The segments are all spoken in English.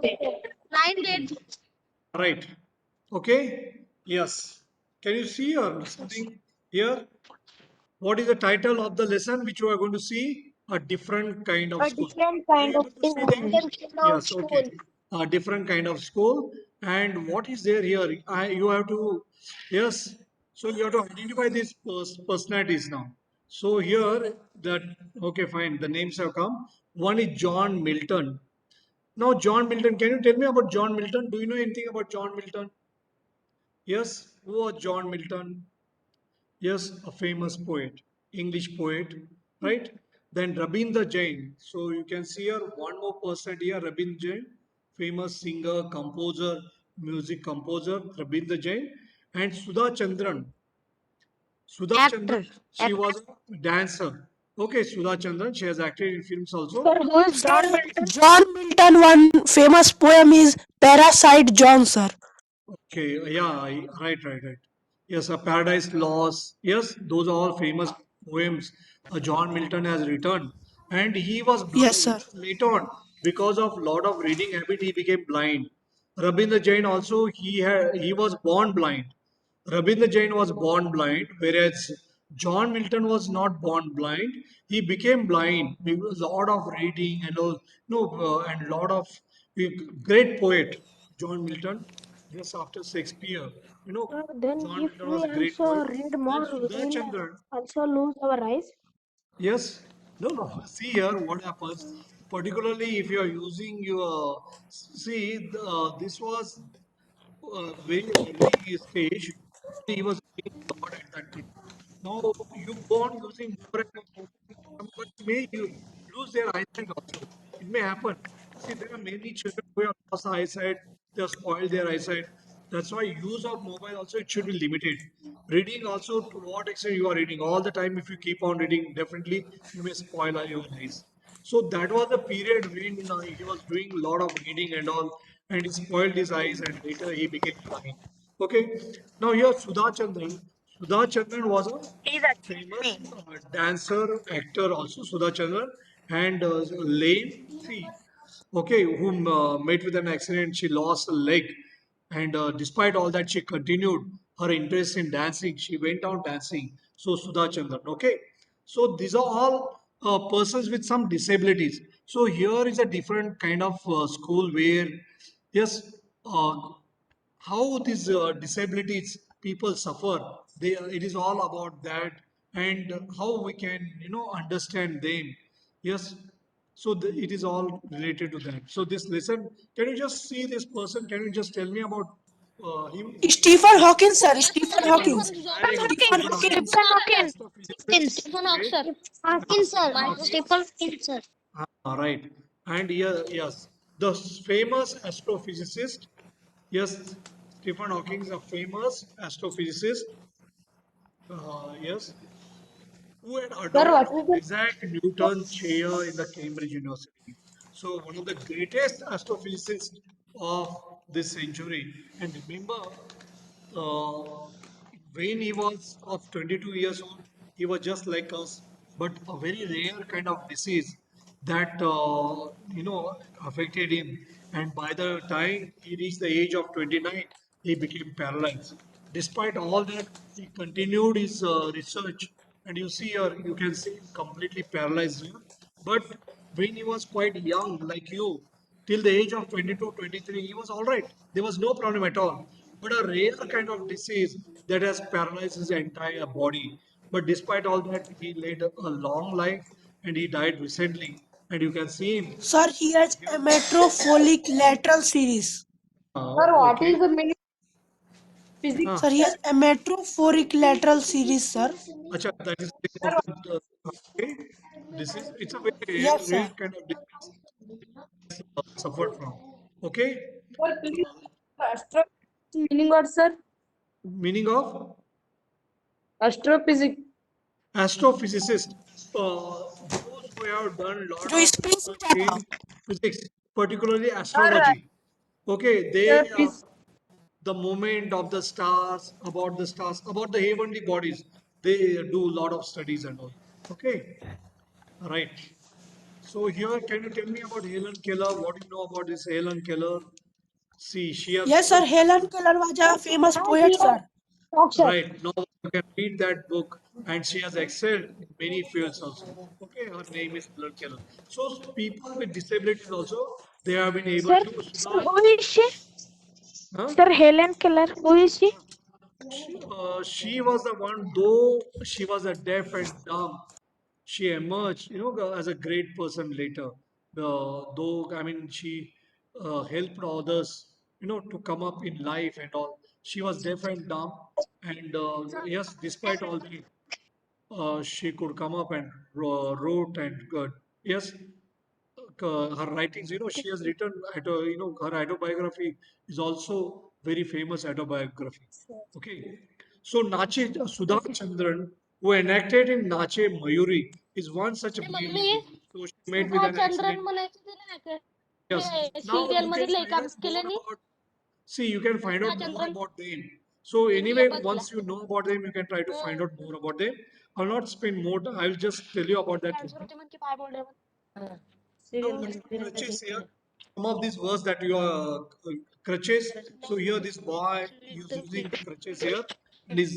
Nine days. Right. Okay. Yes. Can you see or something here? What is the title of the lesson which you are going to see? A different kind of A school. different Are kind you of able to see school. that? Different kind of Yes. school. Okay. A different kind of school. And what is there here? You have to, yes. So you have to identify these personalities now. So here that, okay, fine. The names have come. One is John Milton. Now, John Milton, can you tell me about John Milton? Do you know anything about John Milton? Yes, who was John Milton? Yes, a famous poet, English poet, right? Then Rabindra Jain. So you can see here one more person here, Rabindra Jain, famous singer, composer, music composer, Rabindra Jain, and Sudha Chandran. Sudha Chandran, Actor. she was a dancer. Okay, Sudha Chandran, she has acted in films also. Sir, who is John Milton? John Milton, one famous poem is Parasite John, sir. Okay, yeah, right. Yes, a Paradise Lost. Yes, those are all famous poems John Milton has written. And he was Yes, blind sir. later on because of lot of reading habit. He became blind. Rabindra Jain also he was born blind. Rabindra Jain was born blind, whereas John Milton was not born blind. He became blind because a lot of reading and all, no, and lot of great poet John Milton. Just after Shakespeare, Then John if Milton was we a great also poet. read Then more, we Sudha will Chandran. also lose our eyes. Yes. No. See here what happens. Particularly if you are using your see this was very early stage. He was being God at that time. Now you go on using more and more. Somebody may you lose their eyesight also. It may happen. See, there are many children who have lost eyesight. They have spoiled their eyesight. That's why use of mobile also it should be limited. Reading also to what extent you are reading all the time. If you keep on reading, definitely you may spoil your eyes. So that was the period when he was doing a lot of reading and all, and he spoiled his eyes, and later he became blind. Okay. Now here Sudha Chandran. Sudha Chandran was a famous dancer, actor also, Sudha Chandran, and lame. See, okay, whom met with an accident, she lost a leg, and despite all that, she continued her interest in dancing. She went on dancing. So Sudha Chandran. Okay, so these are all persons with some disabilities. So here is a different kind of school where, yes, how these disabilities people suffer. It is all about that, and how we can understand them. Yes. So it is all related to that. So this lesson, can you just see this person? Can you just tell me about him? Stephen Hawking, sir. Stephen Stephen Hawking. Hawking. Very good. Stephen Stephen Hawking. Hawking, Stephen Hawking. astrophysicist. Stephen Okay. Hawking. Hawking, sir. Stephen Hawking. Stephen Hawking, sir. Right. And here, yes, the famous astrophysicist. Yes, Stephen Hawking is a famous astrophysicist. Yes, who had Sir, adopted what is the Isaac Newton chair in the Cambridge University. So one of the greatest astrophysicists of this century. And remember, uh, when he was of 22 years old, he was just like us, but a very rare kind of disease that affected him. And by the time he reached the age of 29, he became paralyzed. Despite all that, he continued his research, and you see here, you can see him completely paralyzed here. But when he was quite young, like you, till the age of 22, 23, he was all right. There was no problem at all. But a rare kind of disease that has paralyzed his entire body. But despite all that, he led a long life and he died recently. And you can see him. Sir, he has a metropholic lateral series. Sir, what is Okay. the meaning of physics? Uh, Sir, he has a metrophoric lateral series, sir. Acha, that is the name of the okay. This is it's a very Yes, rare sir. kind of disease suffered from. Okay. Sir, please, astro meaning what, sir? Meaning of Astrophysics. astrophysicist, those who have done a lot जो of space में research जाता in physics, particularly Sir, astrology. Okay, they sir, please. the movement of the stars, about the heavenly bodies. They do a lot of studies and all. Okay, right. So here, can you tell me about Helen Keller? What do you know about this Helen Keller? See, she has Yes, sir. Helen Keller was a famous poet, sir. Talk, sir. right now you can read that book, and she has excelled in many fields also. Okay, her name is Helen Keller. So people with disabilities also they have been able Sir, to. sir, Sudha, who is she? huh? Sir, Helen Keller, who is she? She was the one, though she was a deaf and dumb, she emerged, as a great person later. Though, I mean, she helped others, to come up in life and all. She was deaf and dumb, and yes, despite all that, she could come up and wrote and yes, her writings, she has written, her autobiography is also very famous autobiography. Okay. So Nache Sudha Chandran, who enacted in Nache Mayuri, is one such a brave mummy lady. So she met with Sudha an Chandran accident. म्हणायचं तिला का Yes. ते Now serial you मध्ये can लय find काम out more केलं नी about. See, you can find Sudha out more Chandran about them. So त्यांनी anyway, बघितला once you know about them, you can try to find out more about them. I'll not spend more time. I'll just tell you about that. Cancer होते म्हणजे काय बोलले Now, crutches here. Some of these words that you are crutches. So here, this boy is using the crutches here, and is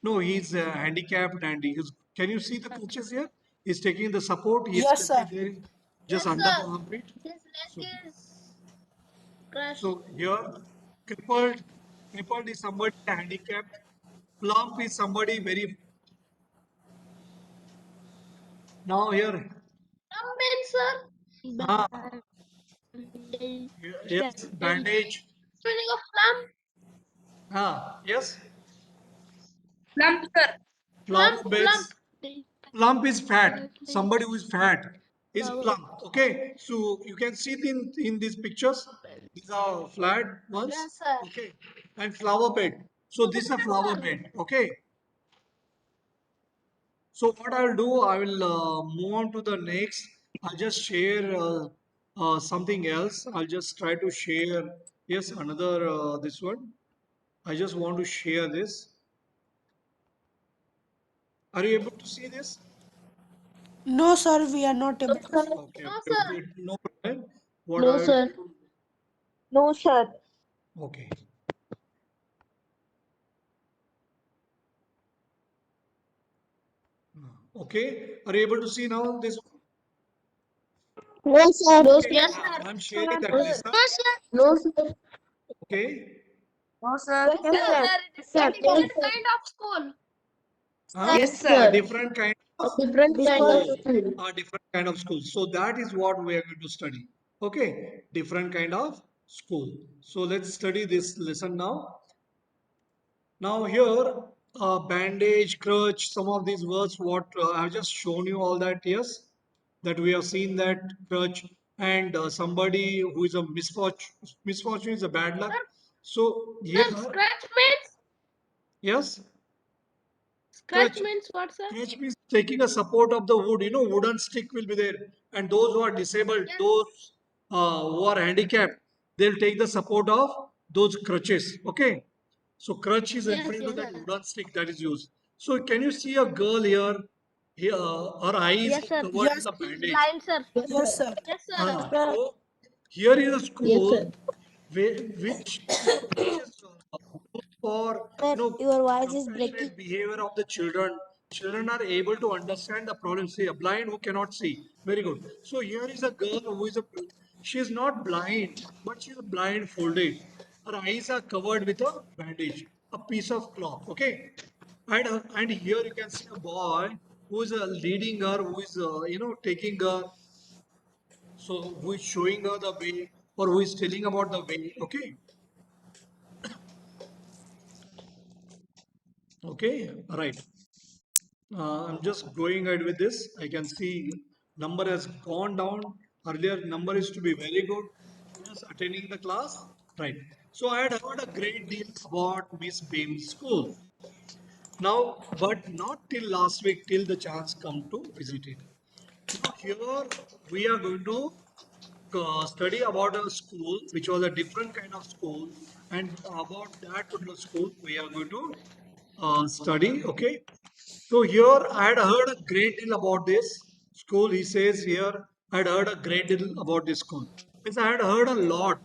no, he's handicapped, and he's. Can you see the crutches here? He's taking the support. He Yes, can see sir. there, just Yes, under sir. the armpit. His So, leg is crushed. so here, crippled, crippled is somebody handicapped. Plump is somebody very. Now here, Amen, sir. ah, Bandage. yes, bandage. Meaning of plum. Yes, Plump, sir. plump Plump. beds. Plump is fat. Somebody who is fat is plump. Okay. So you can see in these pictures. These are flat ones. Yes, sir. Okay. And flower bed. So this is a flower bed. Okay. So what I'll do, I will move on to the next. I'll just share something else. I'll just try to share. Yes, another this one. I just want to share this. Are you able to see this? No, sir, we are not able to see. Okay. No, Okay. sir. Okay. No problem. What No, I will sir. do. No, sir. Okay. Okay, are you able to see now this? No, sir. No, Okay, yes, sir. I'm sharing that list. No, sir. No, sir. Okay, No, sir. Yes, sir. It's a different kind of school. Yes, a sir. different kind A of different kind of school. school. A different kind of school. So that is what we are going to study. Okay, different kind of school. So let's study this lesson now. Now here, bandage, crutch, some of these words, what I've just shown you all that, yes, that we have seen that crutch and somebody who is a misfortune is a bad luck. So here, Sir, scratch means yes, scratch crutch. means what, sir? Crutch means taking a support of the wood, wooden stick will be there. And those who are disabled, Yes. those who are handicapped, they'll take the support of those crutches. Okay. So crutch is Yes, referring to yes, that sir. wooden stick that is used. So can you see a girl here? Here, her eyes Yes, sir. covered with Yes, a He's bandage. blind, sir. yes, sir. Yes, sir. So here is a Yes, school sir. which is known for Sir, your voice is breaking. compassionate behavior of the children. Children are able to understand the problem. See, a blind who cannot see. Very good. So here is a girl who is she is not blind, but she is blindfolded. Her eyes are covered with a bandage, a piece of cloth. Okay, and here you can see a boy who is leading her, who is taking her, so who is showing her the way or who is telling about the way. Okay, okay, right. I'm just going ahead with this. I can see number has gone down. Earlier number is to be very good. Yes, attending the class. Right. So I had heard a great deal about Miss Beam's school. Now, but not till last week, till the chance come to visit it. Now here we are going to study about a school which was a different kind of school, and about that particular school we are going to study. Okay, so here I had heard a great deal about this school. He says here, I had heard a great deal about this school. Means I had heard a lot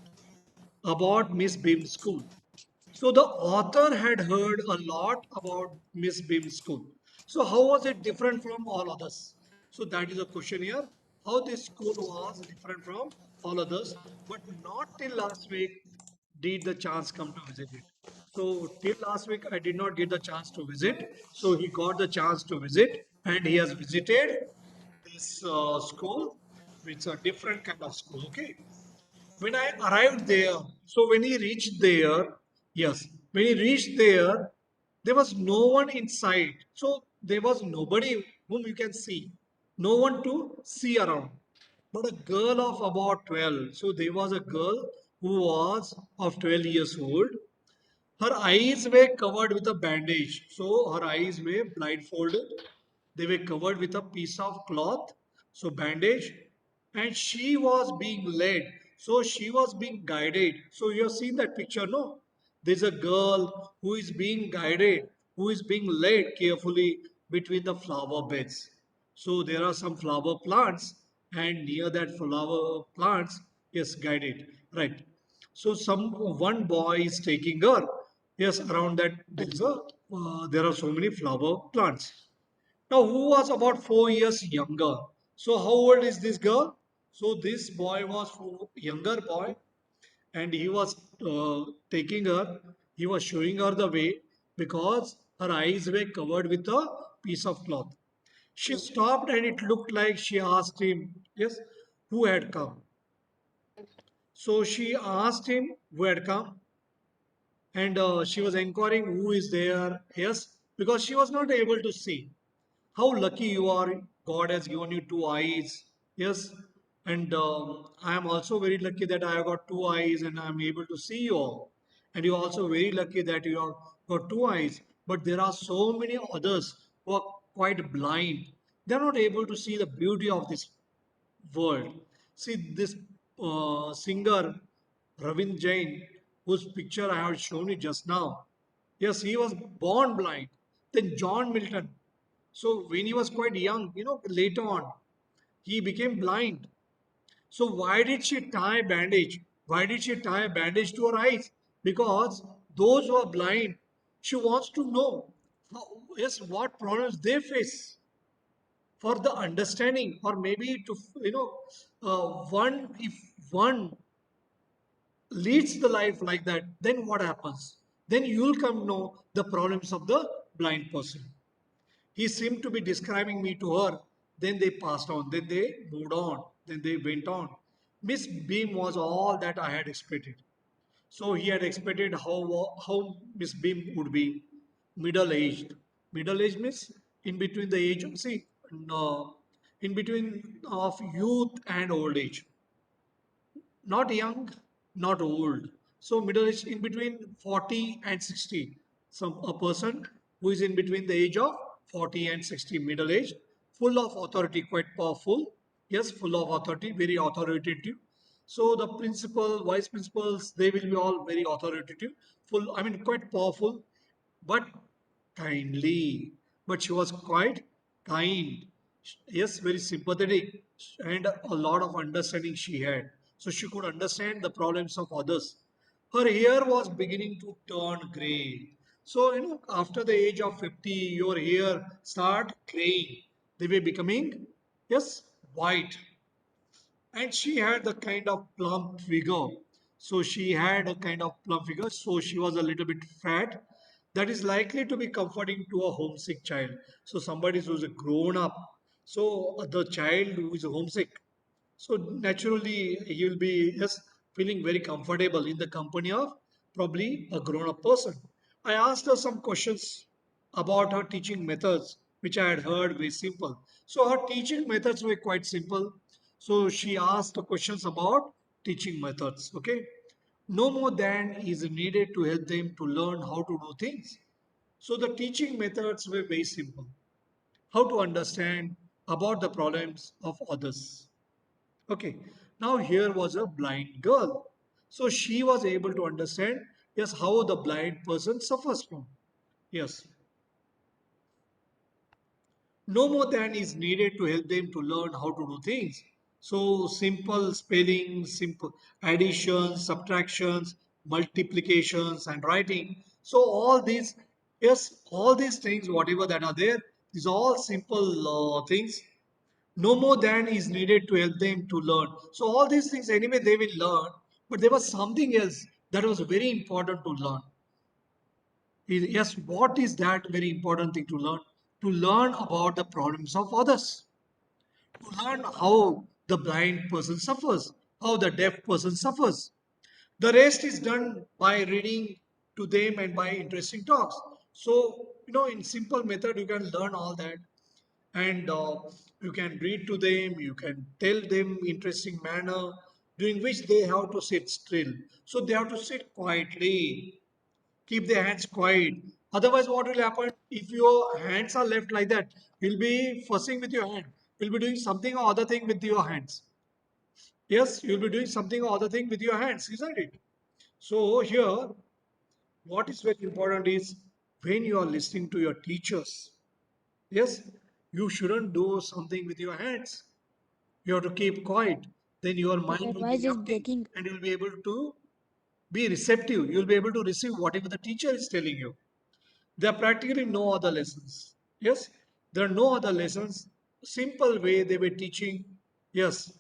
about Miss Beam's school. So the author had heard a lot about Miss Beam's school. So how was it different from all others? So that is a question here. How this school was different from all others, but not till last week did the chance come to visit it. So till last week I did not get the chance to visit. So he got the chance to visit, and he has visited this school. It's a different kind of school. Okay. When I arrived there, so when he reached there, yes, when he reached there, there was no one inside. So there was nobody whom you can see, no one to see around. But a girl of about 12. So there was a girl who was of 12 years old. Her eyes were covered with a bandage. So her eyes were blindfolded. They were covered with a piece of cloth, so bandage, and she was being led. So she was being guided. So you have seen that picture, no? There's a girl who is being guided, who is being led carefully between the flower beds. So there are some flower plants, and near that flower plants, yes, guided, right? So some one boy is taking her. Yes, around that there are so many flower plants. Now, who was about 4 years younger? So, how old is this girl? So, this boy was younger boy, and he was taking her. He was showing her the way because her eyes were covered with a piece of cloth. She stopped, and it looked like she asked him, "Yes, who had come?" So she asked him who had come, and she was inquiring who is there. Yes, because she was not able to see. How lucky you are! God has given you two eyes. Yes, and I am also very lucky that I have got two eyes and I am able to see you all. And you are also very lucky that you have got two eyes. But there are so many others who are quite blind. They are not able to see the beauty of this world. See this singer Ravind Jain, whose picture I have shown you just now. Yes, he was born blind. Then John Milton. So when he was quite young, later on, he became blind. So why did she tie bandage? Why did she tie a bandage to her eyes? Because those who are blind, she wants to know, yes, what problems they face for the understanding, or maybe to one if one leads the life like that, then what happens? Then you'll come know the problems of the blind person. He seemed to be describing me to her. Then they passed on. Then they moved on. Then they went on. Miss Beam was all that I had expected. So he had expected how Miss Beam would be middle aged. Middle aged means in between the age of no, in between of youth and old age, not young, not old. So middle age in between 40 and 60. Some a person who is in between the age of 40 and 60, middle age, full of authority, quite powerful. Yes, full of authority, very authoritative. So the principal, vice principals, they will be all very authoritative, full, I mean quite powerful, but kindly. But she was quite kind. Yes, very sympathetic, and a lot of understanding she had. So she could understand the problems of others. Her hair was beginning to turn gray. So, after the age of 50, your hair start graying. They were becoming, yes, white, and she had the kind of plump figure. So she had a kind of plump figure, so she was a little bit fat. That is likely to be comforting to a homesick child. So somebody who's a grown up, so the child who is homesick, so naturally he will be, yes, feeling very comfortable in the company of probably a grown up person. I asked her some questions about her teaching methods, which I had heard very simple. So her teaching methods were quite simple. So she asked the questions about teaching methods. Okay. No more than is needed to help them to learn how to do things. So the teaching methods were very simple. How to understand about the problems of others. Okay, now here was a blind girl. So she was able to understand, yes, how the blind person suffers from. Yes, no more than is needed to help them to learn how to do things. So simple spelling, simple additions, subtractions, multiplications, and writing. So all these, yes, all these things, whatever that are there, these all simple things. No more than is needed to help them to learn. So all these things anyway they will learn, but there was something else that was very important to learn. Yes, what is that very important thing to learn? To learn about the problems of others, to learn how the blind person suffers, how the deaf person suffers. The rest is done by reading to them and by interesting talks. So, in simple method, you can learn all that, and you can read to them, you can tell them interesting manner, during which they have to sit still. So they have to sit quietly, keep their hands quiet. Otherwise, what will happen if your hands are left like that? You'll be fussing with your hand. You'll be doing something or other thing with your hands. Yes, you'll be doing something or other thing with your hands, isn't it? So here, what is very important is when you are listening to your teachers, yes, you shouldn't do something with your hands. You have to keep quiet. Then your mind Your will be voice is empty breaking. and you'll be able to be receptive. You'll be able to receive whatever the teacher is telling you. There are practically no other lessons. Yes, there are no other lessons. Simple way they were teaching. Yes,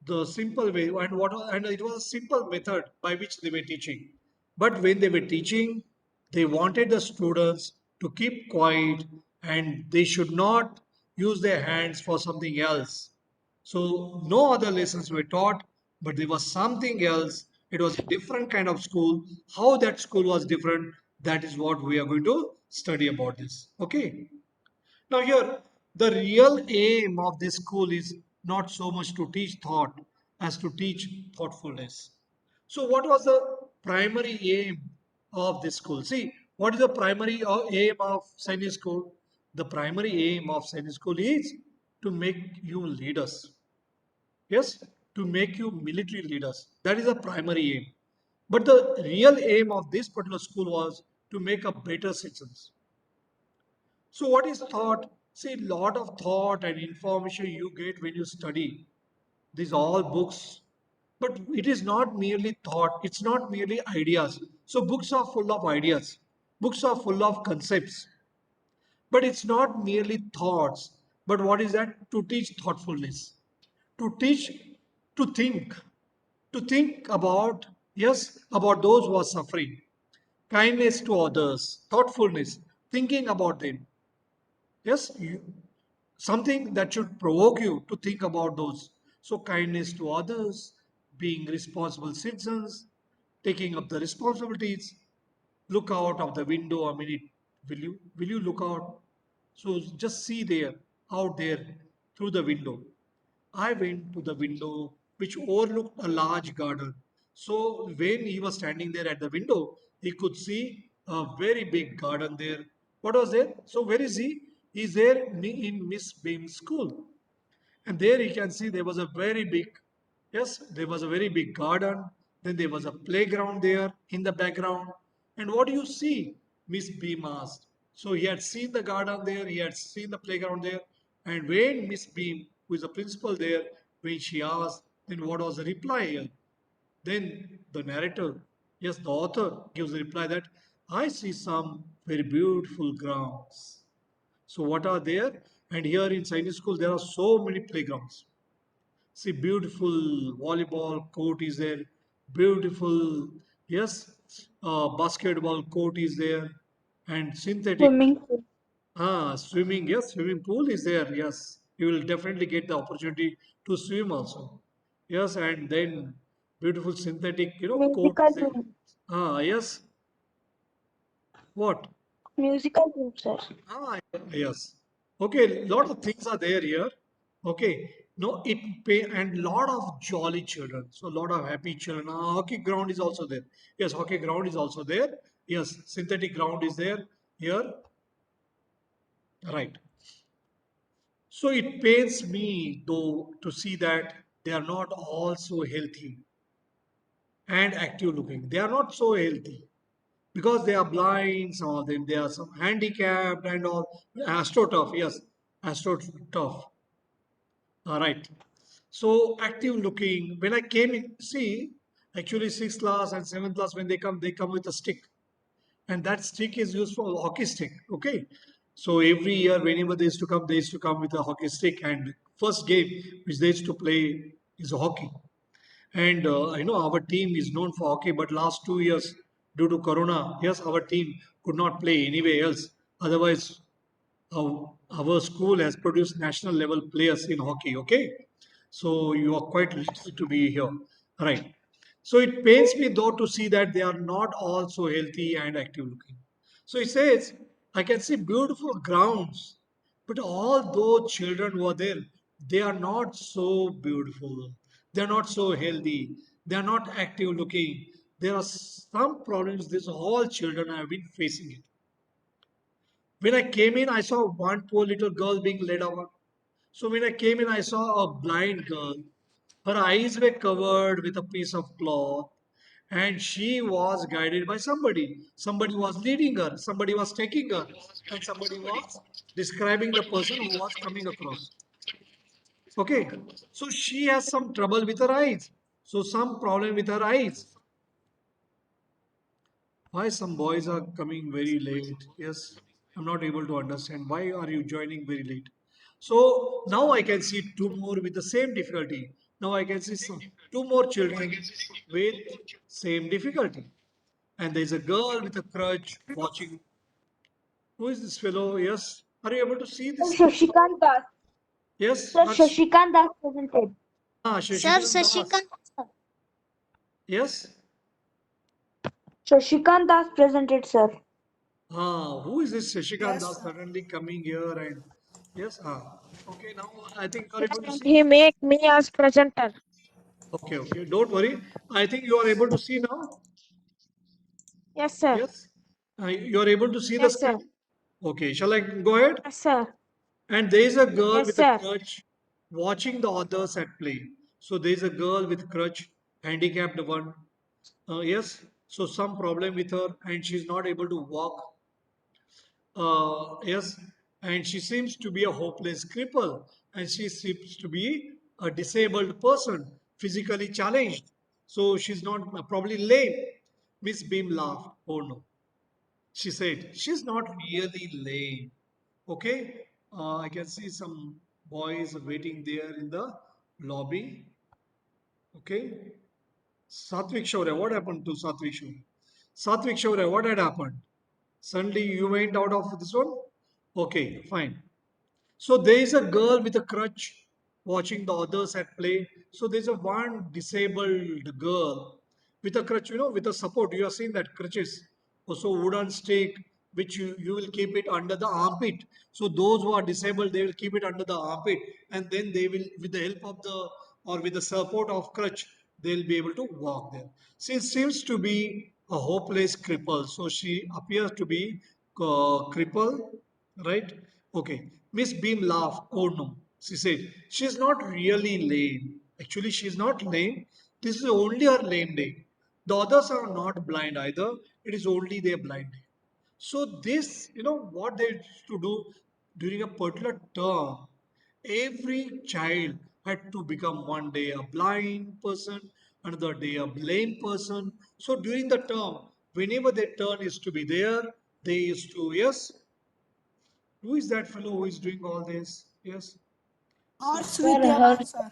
the simple way, and it was a simple method by which they were teaching. But when they were teaching, they wanted the students to keep quiet and they should not use their hands for something else. So no other lessons were taught, but there was something else. It was a different kind of school. How that school was different, that is what we are going to study about this. Okay. Now, here, the real aim of this school is not so much to teach thought as to teach thoughtfulness. So, what was the primary aim of this school? See, what is the primary aim of Sainik School? The primary aim of Sainik School is to make you leaders. Yes, to make you military leaders. That is the primary aim. But the real aim of this particular school was to make a better citizens. So what is thought? See, lot of thought and information you get when you study. These all books. But it is not merely thought, it's not merely ideas. So books are full of ideas. Books are full of concepts. But it's not merely thoughts. But what is that? To teach thoughtfulness. To teach, to think. To think about, yes, about those who are suffering. Kindness to others. Thoughtfulness. Thinking about them. Yes, something that should provoke you to think about those. So, kindness to others, being responsible citizens, taking up the responsibilities, look out of the window a minute. Will you look out? So, just see there, out there, through the window. I went to the window which overlooked a large garden. So when he was standing there at the window, he could see a very big garden there. What was there? So where is he? He's there in Miss Beam's school. And there you can see there was a very big, yes, there was a very big garden. Then there was a playground there in the background. And what do you see? Miss Beam asked. So he had seen the garden there, he had seen the playground there. And when Miss Beam, who is the principal there, when she asked, then what was the reply here? Then the narrator, yes, the author gives the reply that I see some very beautiful grounds. So what are there? And here in Chinese school, there are so many playgrounds. See, beautiful volleyball court is there. Beautiful, yes, basketball court is there. And synthetic, Swimming pool. swimming, yes, swimming pool is there. Yes, you will definitely get the opportunity to swim also. Yes, and then beautiful synthetic, court Musical is there. room. Yes, what? Musical room, sir. Yes. Okay, lot of things are there here. Okay. No, it pay and lot of jolly children. So lot of happy children. Hockey ground is also there. Yes, hockey ground is also there. Yes, synthetic ground is there here. Right. So it pains me though to see that they are not all so healthy and active looking. They are not so healthy because they are blind, some of them, they are some handicapped and all. Astroturf, yes, astroturf. All right. So active looking. When I came in, see, actually sixth class and seventh class when they come with a stick, and that stick is used for hockey stick. Okay, so every year whenever they used to come with a hockey stick, and first game which they used to play is hockey. And I know our team is known for hockey, but last 2 years due to Corona, yes, our team could not play anywhere else. Otherwise, our school has produced national level players in hockey. Okay, so you are quite lucky to be here, right? So it pains me though to see that they are not all so healthy and active looking. So it says, I can see beautiful grounds, but all those children who are there, they are not so beautiful. They are not so healthy. They are not active looking. There are some problems. These all children have been facing it. When I came in, I saw one poor little girl being led over. So when I came in, I saw a blind girl. Her eyes were covered with a piece of cloth, and she was guided by somebody. Somebody was leading her, somebody was taking her, and somebody was describing the person who was coming across. Okay, so she has some trouble with her eyes. So, some problem with her eyes. Why some boys are coming very late? Yes, I'm not able to understand. Why are you joining very late? So now I can see two more with the same difficulty. Now I can see two more children with same difficulty. And there's a girl with a crutch watching. Who is this fellow? Yes. Are you able to see Sir, this? Shashikant Das. Yes. Sir, Shashikant Das presented. Sir, Shashikant Das. Sashikant. Yes. Shashikant Das presented, sir. Who is this Shashikant Yes, Das sir. suddenly coming here and yes. Okay, now I think you are able to And see. he make me as presenter. Okay, okay. Don't worry. I think you are able to see now. Yes, sir. Yes. You are able to see the Yes, sir. screen. Okay. Shall I go ahead? Yes, sir. And there is a girl Yes, with a sir. crutch watching the others at play. So there is a girl with crutch, handicapped one. Yes. So some problem with her, and she's not able to walk. Yes, and she seems to be a hopeless cripple, and she seems to be a disabled person, physically challenged. So she's not probably lame. Miss Beam laughed. Oh no, she said, she's not really lame. Okay, I can see some boys waiting there in the lobby. Okay, Satvik Shaurya, what happened to Satvik Shaurya? Satvik Shaurya, what had happened? Suddenly you went out of this one? Okay, fine. So there is a girl with a crutch watching the others at play. So there's a one disabled girl with a crutch, with a support. You have seen that crutches. Also wooden stick, which you will keep it under the armpit. So those who are disabled, they will keep it under the armpit, and then they will, with the help of the or with the support of crutch, they'll be able to walk there. She seems to be a hopeless cripple. So she appears to be cripple, right? Okay. Miss Beam laughed. Oh no. She said, she's not really lame. Actually, she's not lame. This is only her lame day. The others are not blind either. It is only their blind day. So this, what they used to do during a particular term, every child had to become one day a blind person, another day a lame person. So during the term, whenever their turn is to be there, they used to, yes, who is that fellow who is doing all this? Yes. See, Horse Sir, her. Vidyavan, sir.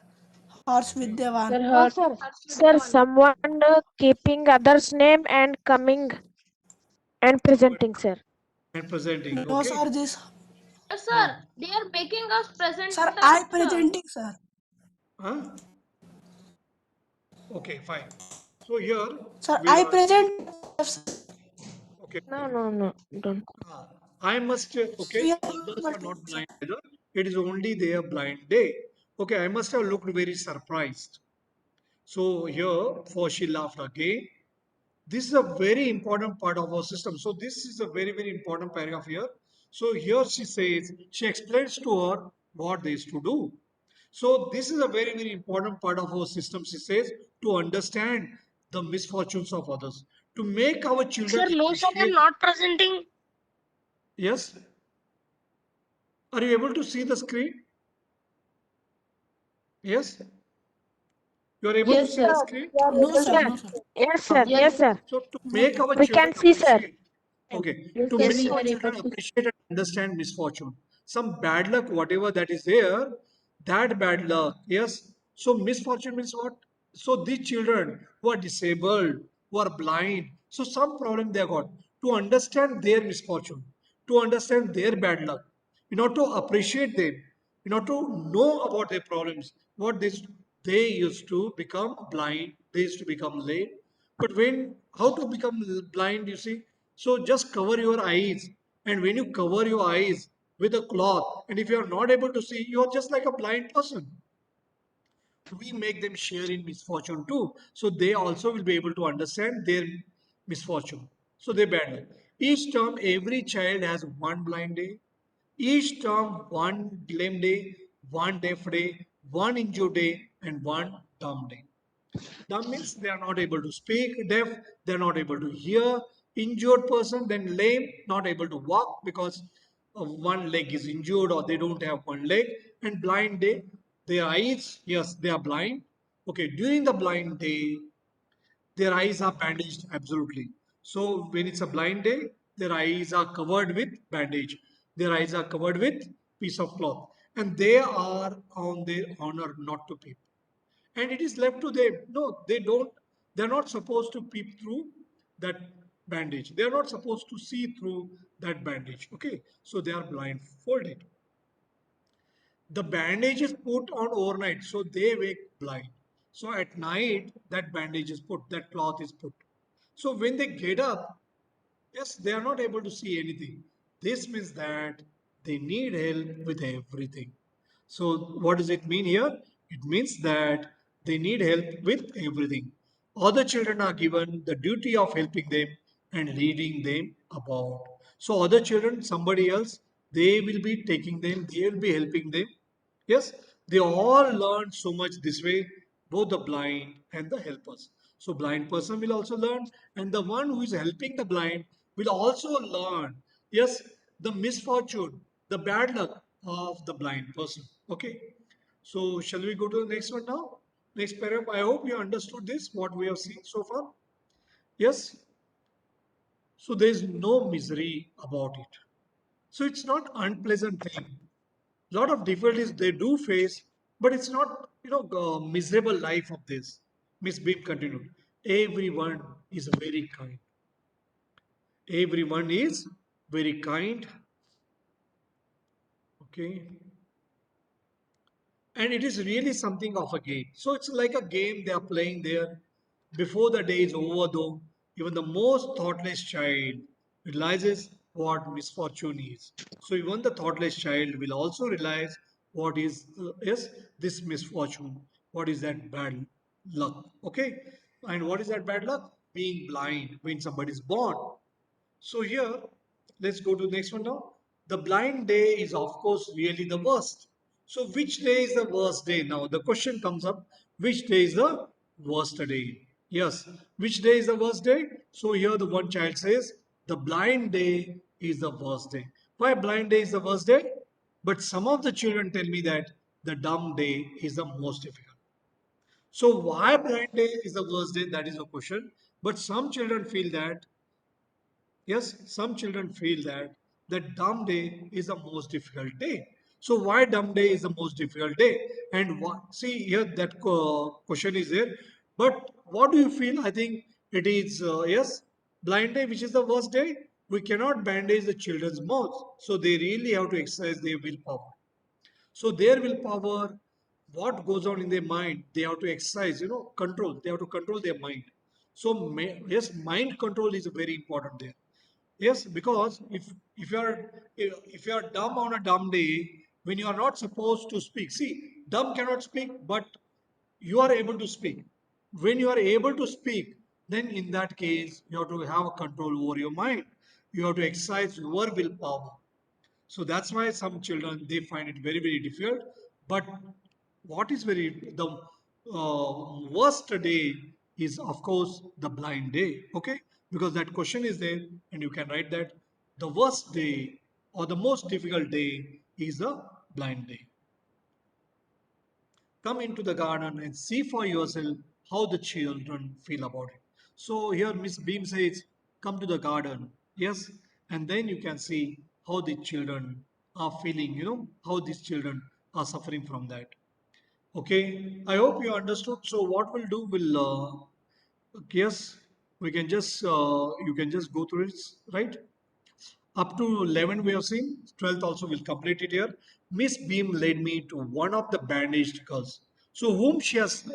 Horse Vidyavan. Sir, Oh, her. sir. Sir, someone keeping others' name and coming and somebody presenting, sir. and presenting. No, Okay. sir. This, Yes, Huh. sir. They are making us sir. presenters, I sir. presenting, sir. Huh? Okay, fine. So here Sir, we I are. present. Okay, No, okay. no, no. Don't. I must. Okay, We are the others are working, not sir. blind either. It is only their blind day. Okay, I must have looked very surprised. So here, for she laughed again. This is a very important part of our system. So this is a very, very important paragraph here. So here she says, she explains to her what they is to do. So this is a very, very important part of our system, she says, to understand the misfortunes of others, to make our children Sir, no, sir. I'm appreciate. not presenting. Yes, are you able to see the screen? Yes. You are able to Yes, see the sir. screen? We are No, able sir. to Sir. No, sir. Yes, sir. Okay. Yes, sir. So to make our We children can see, sir. appreciate, okay, Yes, to sir. Yes, make we our are able children to. appreciate and understand misfortune, some bad luck, whatever that is there, that bad luck, yes. So misfortune means what? So these children who are disabled, who are blind, so some problem they got to understand their misfortune, to understand their bad luck, in order to appreciate them, in order to know about their problems, what they used to become blind, they used to become lame. But when how to become blind, you see? So just cover your eyes, and when you cover your eyes with a cloth, and if you are not able to see, you are just like a blind person. We make them share in misfortune too, so they also will be able to understand their misfortune. So they bad luck. Each term, every child has one blind day. Each term, one lame day, one deaf day, one injured day, and one dumb day. Dumb means they are not able to speak, deaf, they are not able to hear, injured person, then lame, not able to walk because one leg is injured or they don't have one leg, and blind day, their eyes, yes, they are blind. Okay, during the blind day, their eyes are bandaged absolutely. So when it's a blind day, their eyes are covered with bandage. Their eyes are covered with piece of cloth, and they are on their honor not to peep, and it is left to them. No, they don't. They're not supposed to peep through that bandage. They are not supposed to see through that bandage. Okay, so they are blindfolded. The bandage is put on overnight, so they wake blind. So at night, that bandage is put, that cloth is put. So when they get up, yes, they are not able to see anything. This means that they need help with everything. So, what does it mean here? It means that they need help with everything. Other children are given the duty of helping them and leading them about. So, other children, somebody else, they will be taking them, they will be helping them. Yes, they all learn so much this way, both the blind and the helpers. So, blind person will also learn, and the one who is helping the blind will also learn. Yes, the misfortune, the bad luck of the blind person. Okay, so shall we go to the next one now? Next paragraph. I hope you understood this, what we have seen so far. Yes, so there is no misery about it. So it's not unpleasant thing. Lot of difficulties they do face, but it's not miserable life of this. Miss Beam continued. Everyone is very kind. Everyone is very kind. Okay, and it is really something of a game. So it's like a game they are playing there. Before the day is over, though, even the most thoughtless child realizes what misfortune is. So even the thoughtless child will also realize what is this misfortune, what is that bad luck. Okay, and what is that bad luck? Being blind when somebody is born. So here, let's go to the next one now. The blind day is of course really the worst. So which day is the worst day? Now the question comes up, which day is the worst day? Yes, which day is the worst day? So here the one child says, the blind day is the worst day. Why blind day is the worst day? But some of the children tell me that the dumb day is the most difficult. So why blind day is the worst day? That is a question. But some children feel that yes, some children feel that dumb day is the most difficult day. So why dumb day is the most difficult day? And what, see here that question is there. But what do you feel? I think it is yes, blind day, which is the worst day. We cannot bandage the children's mouths, so they really have to exercise their willpower. So their willpower, what goes on in their mind, they have to exercise, control. They have to control their mind. So yes, mind control is very important there. Yes, because if you are if you are dumb on a dumb day when you are not supposed to speak. See, dumb cannot speak, but you are able to speak. When you are able to speak, then in that case you have to have a control over your mind. You have to exercise your willpower. So that's why some children they find it very very difficult. But what is very the worst day is of course the blind day. Okay, because that question is there, and you can write that the worst day or the most difficult day is the blind day. come into the garden and see for yourself how the children feel about it. So here Miss Beam says, come to the garden. Yes, and then you can see how the children are feeling, how these children are suffering from that. Okay, I hope you understood. So what we'll do, yes, we can just, you can just go through it, right? Up to 11 we have seen, 12th also will complete it here. Miss Beam led me to one of the bandaged girls. So whom she has,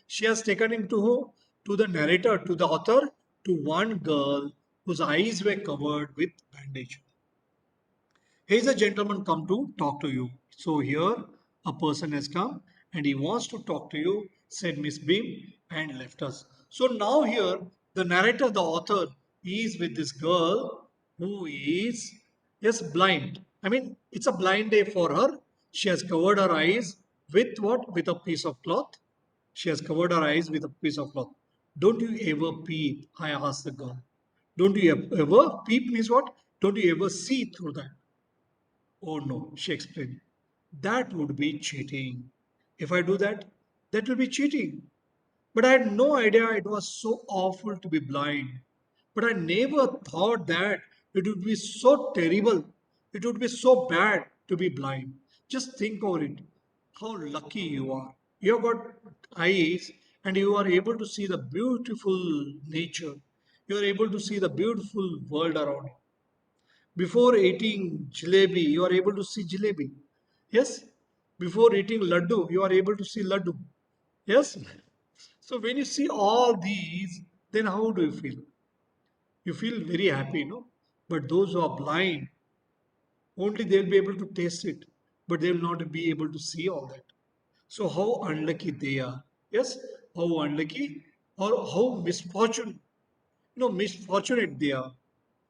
she has taken him to who? To the narrator, to the author, to one girl whose eyes were covered with bandage. Here's a gentleman come to talk to you. So here a person has come and he wants to talk to you, said Miss Beam, and left us. So now here the narrator, the author, is with this girl who is, yes, blind. I mean, it's a blind day for her. She has covered her eyes with what? With a piece of cloth. She has covered her eyes with a piece of cloth. Don't you ever peep? I asked the girl. Don't you ever peep means what? Don't you ever see through that? Oh no, she explained. That would be cheating. If I do that, that will be cheating. But I had no idea it was so awful to be blind. But I never thought that it would be so terrible. It would be so bad to be blind. Just think over it. How lucky you are. You have got eyes and you are able to see the beautiful nature. You are able to see the beautiful world around you. Before eating jalebi, you are able to see jalebi. Yes? Before eating laddu, you are able to see laddu. Yes? So when you see all these, then how do you feel? You feel very happy, no? But those who are blind, only they'll be able to taste it, but they will not be able to see all that. So how unlucky they are. Yes? How unlucky or how misfortunate they are.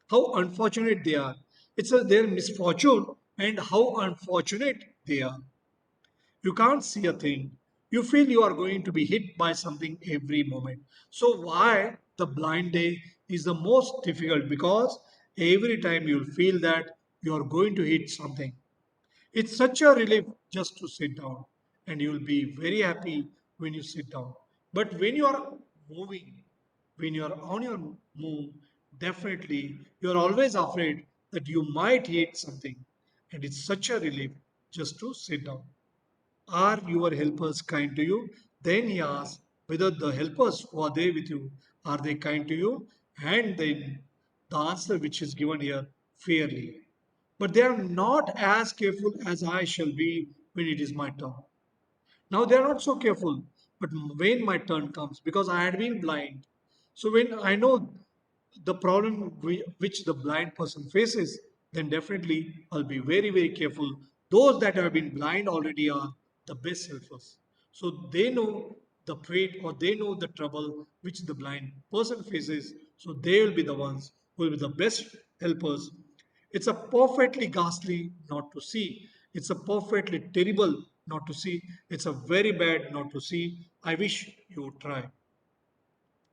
How unfortunate they are. It's their misfortune and how unfortunate they are. You can't see a thing. You feel you are going to be hit by something every moment. So why the blind day is the most difficult? Because every time you'll feel that you are going to hit something. It's such a relief just to sit down, and you'll be very happy when you sit down. But when you are moving, when you are on your move, definitely you are always afraid that you might hit something, and it's such a relief just to sit down. Are your helpers kind to you? Then he asks whether the helpers who are there with you are they kind to you? And then the answer which is given here fairly. But they are not as careful as I shall be when it is my turn. Now they are not so careful, but when my turn comes, because I had been blind. So when I know the problem which the blind person faces, then definitely I'll be very, very careful. Those that have been blind already are the best helpers. So they know the fate or they know the trouble which the blind person faces. So they will be the ones who will be the best helpers. It's a perfectly ghastly not to see. It's a perfectly terrible not to see. It's a very bad not to see. I wish you would try.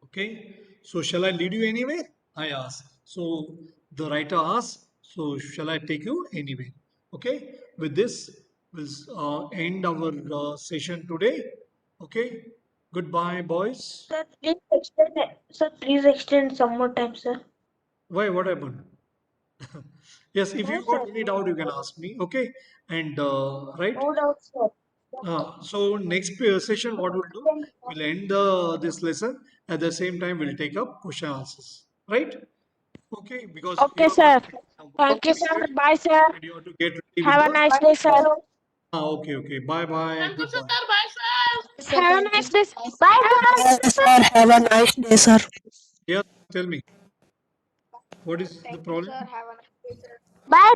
Okay, so shall I lead you anywhere? I ask. So the writer asks, so shall I take you anywhere? Okay, with this, we'll end our session today. Okay, goodbye, boys. Sir, please extend it. Sir, please extend some more time, sir. Why, what happened? Yes, if No, you got sir. any doubt, you can ask me. Okay, and right. No doubt, sir. So next session, what we'll do, we'll end this lesson. At the same time, we'll take up question answers. Right? Okay, because you Okay, have got sir. some work Thank to you, do sir. today, Bye, sir. and you have to get ready with Have a the. nice Bye, day, sir. sir. Okay, okay. Bye bye. Goodbye. Sir, Have a thank you. nice day. Bye, Yes, sir. sir. Have a nice day, sir. Yeah, tell me, what is the problem? Bye.